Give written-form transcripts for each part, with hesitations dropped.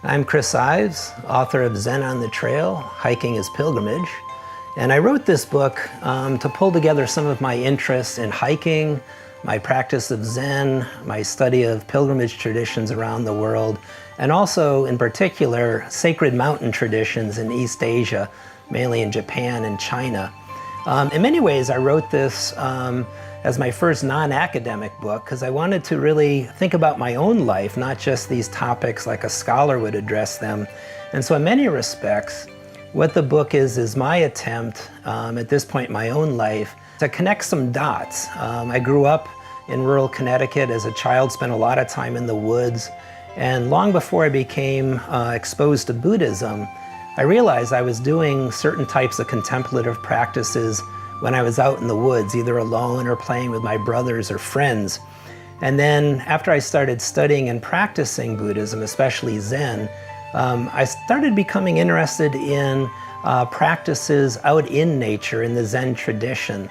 I'm Chris Ives, author of Zen on the Trail, Hiking is Pilgrimage. And I wrote this book to pull together some of my interests in hiking, my practice of Zen, my study of pilgrimage traditions around the world, and also, in particular, sacred mountain traditions in East Asia, mainly in Japan and China. In many ways, I wrote this as my first non-academic book because I wanted to really think about my own life, not just these topics like a scholar would address them. And so in many respects, what the book is my attempt, at this point in my own life, to connect some dots. I grew up in rural Connecticut as a child, spent a lot of time in the woods, and long before I became exposed to Buddhism, I realized I was doing certain types of contemplative practices when I was out in the woods, either alone or playing with my brothers or friends. And then after I started studying and practicing Buddhism, especially Zen, I started becoming interested in practices out in nature in the Zen tradition,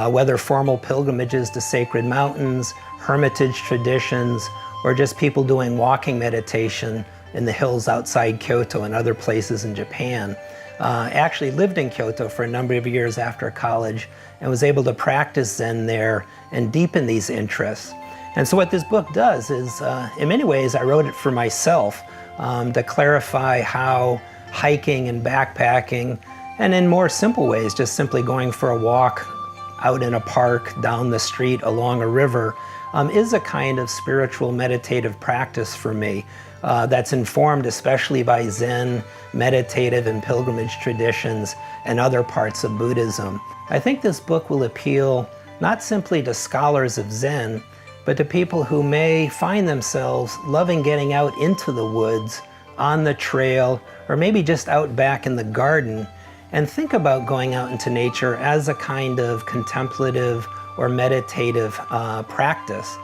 whether formal pilgrimages to sacred mountains, hermitage traditions, or just people doing walking meditation in the hills outside Kyoto and other places in Japan. I actually lived in Kyoto for a number of years after college and was able to practice Zen there and deepen these interests. And so what this book does is, in many ways, I wrote it for myself to clarify how hiking and backpacking, and in more simple ways, just simply going for a walk out in a park, down the street, along a river, is a kind of spiritual meditative practice for me that's informed especially by Zen, meditative and pilgrimage traditions, and other parts of Buddhism. I think this book will appeal not simply to scholars of Zen, but to people who may find themselves loving getting out into the woods, on the trail, or maybe just out back in the garden, and think about going out into nature as a kind of contemplative or meditative practice.